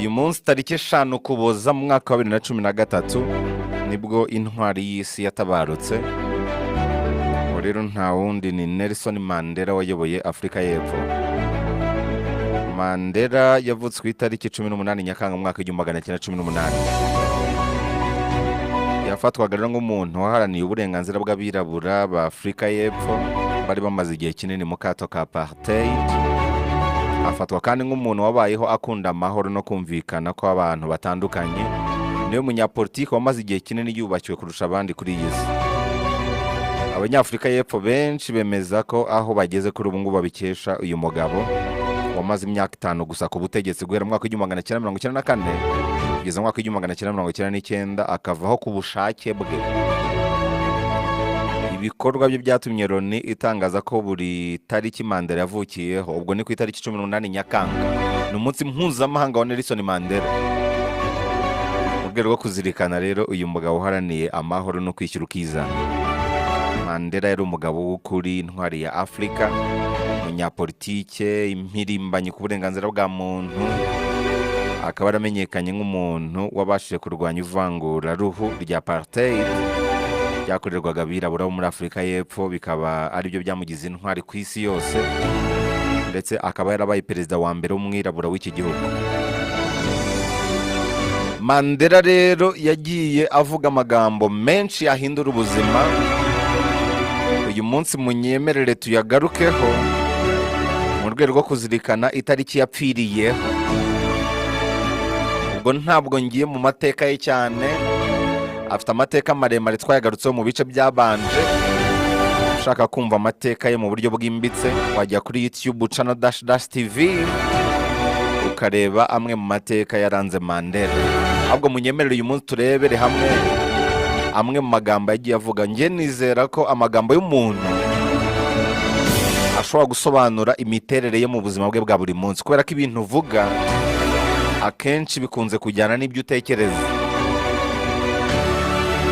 uyu munsi tariki 5 Ukuboza mu mwaka wa 2013 nibwo intwari y'isi yatabarutse. Rero nta wundi ni Nelson Mandela wayoboye Afrika y'Epfo. Mandela yavutse ku itariki 18 Nyakanga mu mwaka wa 1918. Yafatwaga rero nk'umuntu waharaniye uburenganzira bw'abirabura ba Afrika y'Epfo bari bamaze igihe kinini mu kato ka apartheid. Afatwa kandi nk'umuntu wabayeho akunda amahoro no kumvikana ko abantu batandukanye. Niwe munyapolitiki wamaze igihe kinini yubakiwe kurusha abandi kuri iyi si. Abanyafrika y'Epfo benshi bemeza ko aho bageze kuri ubu ngubu babikesha uyu mugabo wamaze imyaka 5 gusa ku butegetsi guhera mu mwaka wa 1994 kugeza mu mwaka wa 1999 akavaho ku bushake bwe. Ibikorwa bye byatumye Loni itangaza ko buri tariki Mandela yavukiyeho, ubwo ni ku itariki 18 Nyakanga, ni umunsi mpuzamahanga wa Nelson Mandela. Mu rwego rwo kuzirikana rero uyu mugabo uharaniye amahoro no kwishyura ukizana. Mandela yari umugabo w'ukuri, intwari ya Afrika, umunyapolitike, impirimbanyi ku burenganzira bwa muntu. Akaba yaramenyekanye nk'umuntu wabashije kurwanya ivangura ruhu rya apartheid byakorerwaga abirabura bo muri Afrika y'Epfo, bikaba ari byo byamugize intwari ku isi yose, ndetse akaba yarabaye perezida wa mbere w'umwirabura w'iki gihugu. Mandela rero yagiye avuga amagambo menshi yahindura ubuzima. Uyu munsi munyemerere tuyagarukeho mu rwego rwo kuzirikana itariki yapfiriyeho. Ubwo ntabwo ngiye mu mateka ye cyane, afite amateka maremare twayagarutseho mu bice byabanje. Ushaka kumva amateka ye mu buryo bwimbitse wajya kuri YouTube channel _TV ukareba amwe mu mateka yaranze Mandela. Ahubwo munyemerere uyu munsi turebere hamwe amwe mu magambo yagiye avuga. Nge nizera ko amagambo y'umuntu ashobora gusobanura imiterere ye mu buzima bwe bwa buri munsi, kubera ko ibintu uvuga akenshi bikunze kujyana n'ibyo utekereza.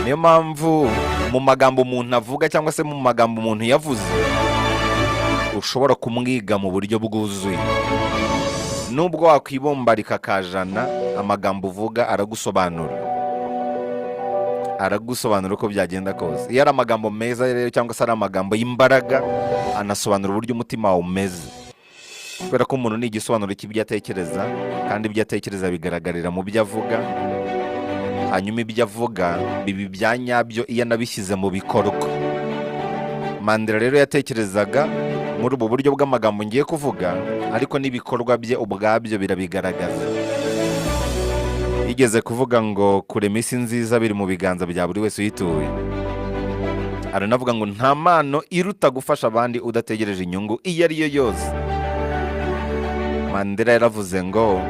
Niyo mpamvu mu magambo umuntu avuga cyangwa se mu magambo umuntu yavuze ushobora kumwiga mu buryo bwuzuye. Nubwo wakwibombarika akajana, amagambo uvuga aragusobanura uko byagenda kose. Iyo ari amagambo meza rero cyangwa se ari amagambo y'imbaraga, anasobanura uburyo umutima wawe umeze, kubera ko umuntu ni igisobanuro cy'ibyo atekereza, kandi ibyo atekereza bigaragarira mu byo avuga. Hanyuma ibyo avuga bibi bya nyabyo iyo anabishyize mu bikorwa. Mandela rero yatekerezaga muri ubu buryo bw'amagambo ngiye kuvuga, ariko n'ibikorwa bye ubwabyo birabigaragaza. Yigeze kuvuga ngo kurema isi nziza biri mu biganza bya buri wese uyituye. Aranavuga ngo nta mpano iruta gufasha abandi udategereje inyungu iyo ari yo yose. Mandela yaravuze ngo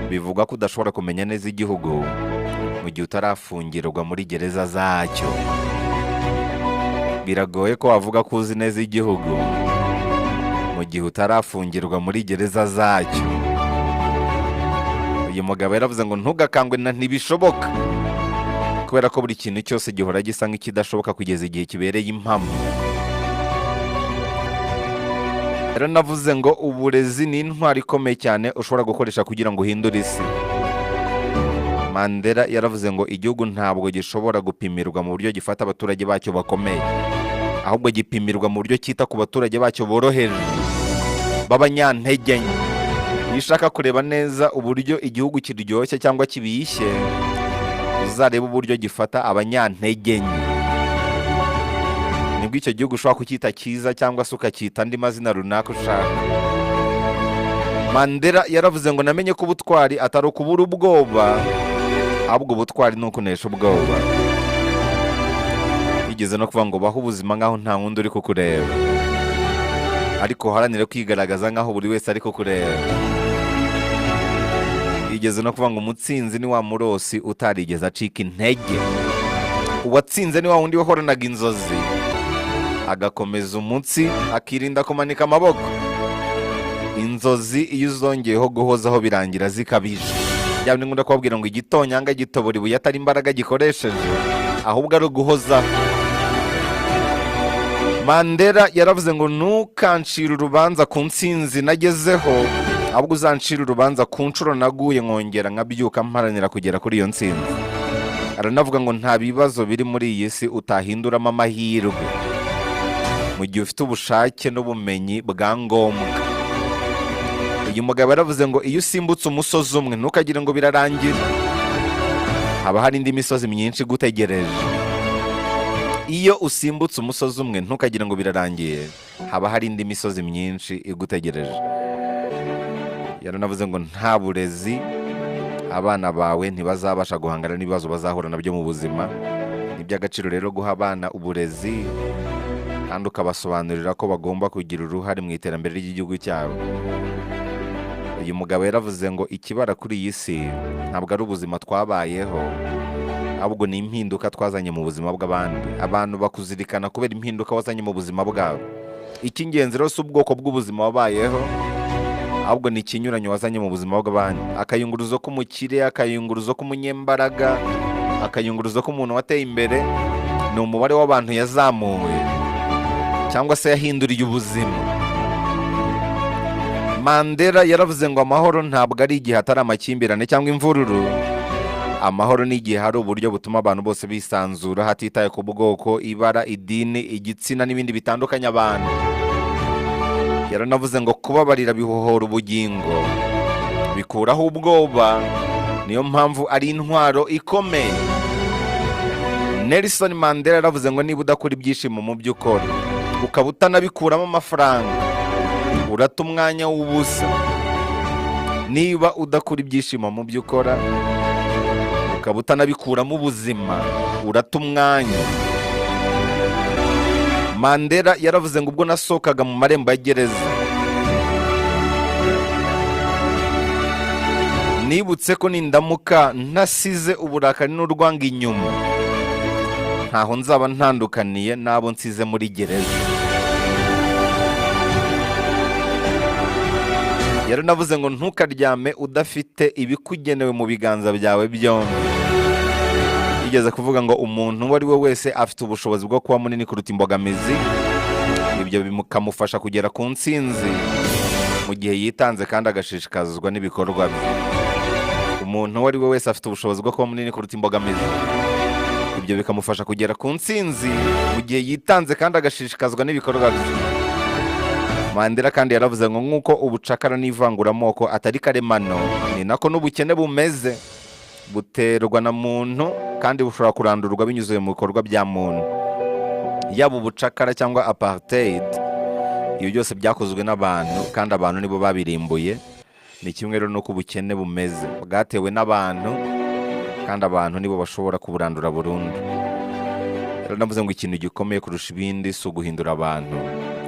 bivugwa ko udashobora kumenya neza igihugu mu gihe utarafungirwa muri gereza zacyo. Biragoye ko wavuga ko uzi neza igihugu mu gihe utarafungirwa muri gereza zacyo. Uyu mugabo yaravuze ngo ntugakangwe na ntibishoboka, kubera ko buri kintu cyose gihora gisa nk'ikidashoboka kugeza igihe kibereye impamo. Rero navuze ngo uburezi ni intwari ikomeye cyane ushobora gukoresha kugira ngo uhindure isi. Mandela yaravuze ngo igihugu ntabwo gishobora gupimirwa mu buryo gifata abaturage bacyo bakomeye, ahubwo gipimirwa mu buryo cyita ku baturage bacyo boroheje b'abanyantege nke. Iyo ushaka kureba neza uburyo igihugu kiryoshye cyangwa kibishye, uzareba uburyo gifata abanyantege nke. Nibwo icyo gihugu ushobora kucyita cyiza cyangwa se ukacyita andi mazina runaka ushaka. Mandela yaravuze ngo namenye ko ubutwari atari ukubura ubwoba, ahubwo ubutwari ni ukunesha ubwoba. Yigeze no kuvuga ngo baho ubuzima nk'aho nta wundi uri kukureba, ariko uharanire kwigaragaza nk'aho buri wese ari kukureba. Yigeze no kuvuga ngo umutsinzi ni wa murosi utarigeze acika intege. Uwatsinze ni wa wundi wahoranaga inzozi agakomeza umutsi akirinda kumanika amaboko. Inzozi iyo uzongeyeho guhozaho birangira zikabije. Byaba ni ngombwa kubabwira ngo igitonyanga gitobora ibuye atari imbaraga gikoresheje, ahubwo ari uguhozaho. Mandela yaravuze ngo ntukancire urubanza ku ntsinzi nagezeho, ahubwo uzancira urubanza ku nshuro naguye nkongera nkabyuka mparanira kugera kuri iyo ntsinzi. Aranavuga ngo nta bibazo biri muri iyi si utahinduramo amahirwe mu gihe ufite ubushake n'ubumenyi bwa ngombwa. Uyu mugabo yaravuze ngo iyo usimbutse umusozi umwe ntukagire ngo birarangira, haba hari indi misozi myinshi igutegereje. Iyo usimbutse umusozi umwe ntukagire ngo birarangiye, haba hari indi misozi myinshi igutegereje. Yaranavuze ngo nta burezi abana bawe ntibazabasha guhangana n'ibibazo bazahura nabyo mu buzima. Ni iby'agaciro rero guha abana uburezi kandi ukabasobanurira ko bagomba kugira uruhare mu iterambere ry'igihugu cyabo. Uyu mugabo yaravuze ngo ikibara kuri iyi si ntabwo ari ubuzima twabayeho, ahubwo ni impinduka twazanye mu buzima bw'abandi. Abantu bakuzirikana kubera impinduka wazanye mu buzima bwabo. Icy'ingenzi rero si ubwoko bw'ubuzima wabayeho, ahubwo ni ikinyuranyo wazanye mu buzima bw'abandi. Akayunguruzo k'umukire, akayunguruzo k'umunyembaraga, akayunguruzo k'umuntu wateye imbere ni umubare w'abantu yazamuye cyangwa se yahinduriye ubuzima. Mandela yaravuze ngo amahoro ntabwo ari igihe hatari amakimbirane cyangwa imvururu. Amahoro ni igihe hari uburyo butuma abantu bose bisanzura hatitaye ku bwoko, ibara, idini, igitsina n'ibindi bitandukanye abantu. Yaranavuze ngo kubabarira bihohora ubugingo, bikuraho ubwoba, niyo mpamvu ari intwaro ikomeye. Nelson Mandela yaravuze ngo niba udakora ibyishimo mu byo ukora, ukaba utanabikuramo amafaranga, urata umwanya w'ubusa. Niba udakora ibyishimo mu byo ukora, ukaba utanabikuramo ubuzima, urata umwanya. Mandela yaravuze ngo ubwo nasohokaga mu marembo ya gereza, nibutse ko nindamuka ntasize uburakari n'urwanga inyuma, ntaho nzaba ntandukaniye n'abo nsize muri gereza. Yaranavuze ngo ntukaryame udafite ibikugenewe mu biganza byawe byombi. Yigeze kuvuga ngo umuntu uwo ari we wese afite ubushobozi bwo kuba munini kuruta imbogamizi, ibyo bikamufasha kugera ku ntsinzi mu gihe yitanze kandi agashishikazwa n'ibikorwa bye. Umuntu uwo ari we wese afite ubushobozi bwo kuba munini kuruta imbogamizi, ibyo bikamufasha kugera ku ntsinzi mu gihe yitanze kandi agashishikazwa n'ibikorwa bye. Mandela kandi yaravuze ngo nk'uko ubucakara n'ivanguramoko atari karemano, ni nako n'ubukene bumeze. Buterwa na muntu kandi bushobora kurandurwa binyuze mu bikorwa bya muntu. Yaba ubucakara cyangwa apartheid, ibyo byose byakozwe n'abantu kandi abantu nibo babirimbuye. Ni kimwe rero nuko ubukene bumeze, bwatewe n'abantu kandi abantu nibo bashobora kuburandura burundu. Rero navuze ngo ikintu gikomeye kurusha ibindi si uguhindura abantu,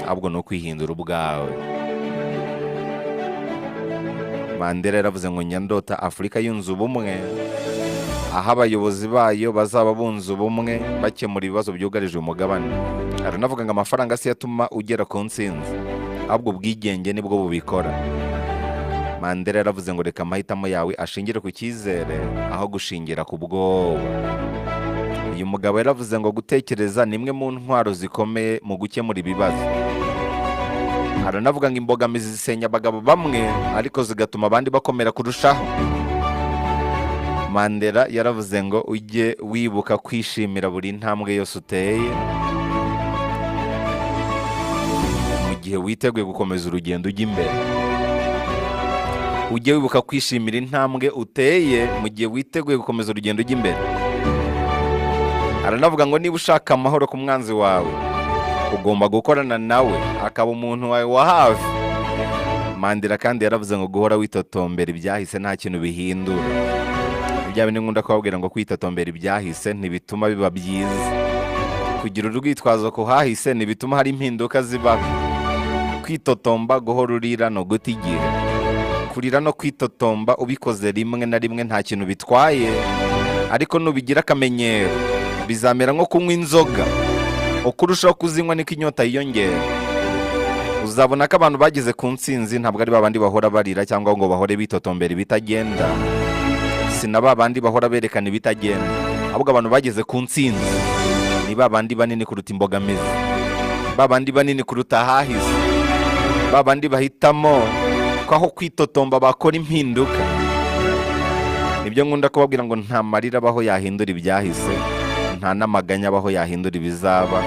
ahubwo ni ukwihindura ubwawe. Mandela yaravuze ngo nyandota Afurika yunze ubumwe, aho abayobozi bayo bazaba bunze ubumwe bakemura ibibazo byugarije umugabane. Aranavuga ngo amafaranga si yatuma ugera ku ntsinzi, ahubwo ubwigenge nibwo bubikora. Mandela yaravuze ngo reka amahitamo yawe ashingire ku cyizere aho gushingira ku bwoba. Uyu mugabo yaravuze ngo gutekereza ni imwe mu ntwaro zikomeye mu gukemura ibibazo. Aranavuga ngo imbogamizi zisenya abagabo bamwe ariko zigatuma abandi bakomera kurushaho. Mandela yaravuze ngo ujye wibuka kwishimira buri ntambwe yose uteye mu gihe witeguye gukomeza urugendo ujya imbere. Ujye wibuka kwishimira intambwe uteye mu gihe witeguye gukomeza urugendo ujya imbere. Aranavuga ngo niba ushaka amahoro ku mwanzi wawe, ugomba gukorana nawe akaba umuntu wawe wa hafi. Mandela kandi yaravuze ngo guhora witotombera ibyahise nta kintu bihindura. Ibya bindi nkunda kubabwira ngo kwitotombera ibyahise ntibituma biba byiza. Kugira urwitwazo ku hahise ntibituma hari impinduka zibaho. Kwitotomba guhora urira no guta igihe. Kurira no kwitotomba ubikoze rimwe na rimwe nta kintu bitwaye, ariko nubigira akamenyero bizamera nko kunywa inzoga. Uko urushaho kuzinywa niko inyota yiyongera. Uzabona ko abantu bageze ku ntsinzi ntabwo ari babandi bahora barira cyangwa ngo bahore bitotombera ibitagenda. Si na babandi bahora berekana ibitagenda. Ahubwo abantu bageze ku ntsinzi ni babandi banini kuruta imbogamizi, babandi banini kuruta ahahise, babandi bahitamo ko aho kwitotomba bakora impinduka. Nibyo nkunda kubabwira ngo nta marira abaho yahindura ibyahise, nta n'amaganya abaho yahindura ibizaba.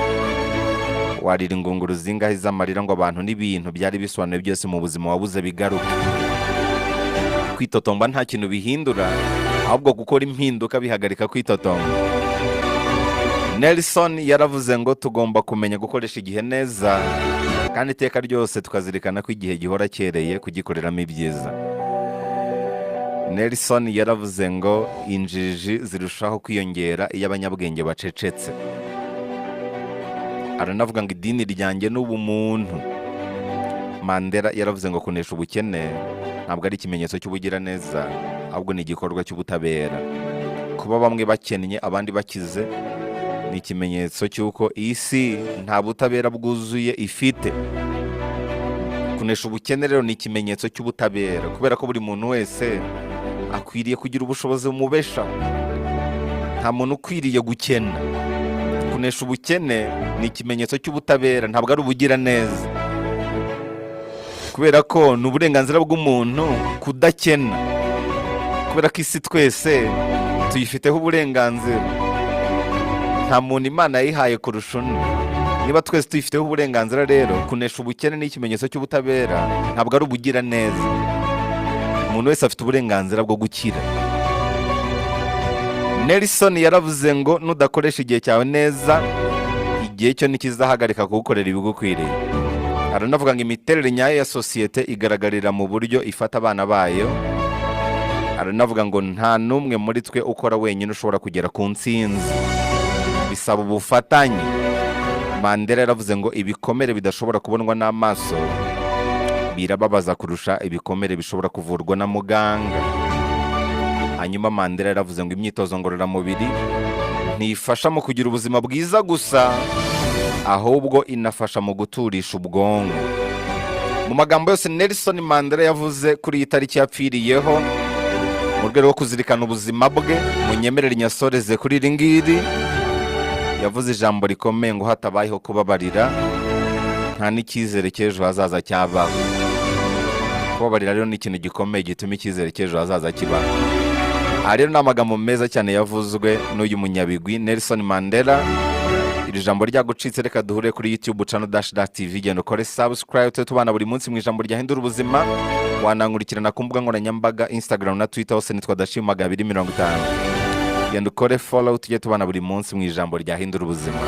Warira ingunguru zingahe z'amarira ngo abantu n'ibintu byari bisobanuye byose mu buzima wabuze bigaruka. Kwitotomba nta kintu bihindura, ahubwo gukora impinduka bihagarika kwitotomba. Nelson yaravuze ngo tugomba kumenya gukoresha igihe neza, kandi iteka ryose tukazirikana ko igihe gihora cyereye kugikoreramo ibyiza. Nelson yaravuze ngo injiji zirushaho kwiyongera iyo abanyabwenge bacecetse. Aranavuga ngo idini ryanjye n'ubumuntu. Mandela yaravuze ngo kunesha ubukene ntabwo ari ikimenyetso cy'ubugiraneza, ahubwo ni igikorwa cy'ubutabera. Kuba bamwe bakennye abandi bakize ni ikimenyetso cy'uko isi nta butabera bwuzuye ifite. Kunesha ubukene rero ni ikimenyetso cy'ubutabera, kubera ko buri muntu wese akwiriye kugira ubushobozi bumubesha. Nta muntu ukwiriye gukena. Kunesha ubukene ni ikimenyetso cy'ubutabera, ntabwo ari ubugiraneza, kubera ko ni uburenganzira bw'umuntu kudakena, kubera ko isi twese tuyifiteho uburenganzira. Nta muntu Imana yayihaye kurusha undi. Niba twese tuyifiteho uburenganzira rero, kunesha ubukene ni ikimenyetso cy'ubutabera, ntabwo ari ubugiraneza. Umuntu wese afite uburenganzira bwo gukira. Nelson yaravuze ngo nudakoresha igihe cyawe neza, igihe cyo ntikizahagarika kugukorera ibigukwiriye. Aranavuga ngo imiterere nyayo ya sosiyete igaragarira mu buryo ifata abana bayo. Aranavuga ngo nta n'umwe muri twe ukora wenyine ushobora kugera ku ntsinzi, bisaba ubufatanye. Mandela yaravuze ngo ibikomere bidashobora kubonwa n'amaso birababaza kurusha ibikomere bishobora kuvurwa na muganga. Hanyuma Mandela yaravuze ngo imyitozo ngororamubiri ntifasha mu kugira ubuzima bwiza gusa, ahubwo inafasha mu guturisha ubwonko. Mu magambo yose Nelson Mandela yavuze kuri iyi tariki yapfiriyeho, mu rwego rwo kuzirikana ubuzima bwe, munyemerere nyasoreze kuri iri ngiri. Yavuze ijambo rikomeye ngo hatabayeho kubabarira nta n'icyizere cy'ejo hazaza cyabaho. Kubabarira rero ni ikintu gikomeye gituma icyizere cy'ejo hazaza kibaho. Aha rero ni amagambo meza cyane yavuzwe n'uyu munyabigwi Nelson Mandela. Iri jambo ryagucitse, reka duhure kuri YouTube channel _TV. Genda ukore subscribe, tubana buri munsi mu ijambo ryahindura ubuzima. Wanankurikirana ku mbuga nkoranyambaga Instagram na Twitter, hose nitwa Dashima 250. Genda ukore follow, tujye tubana buri munsi mu ijambo ryahindura ubuzima.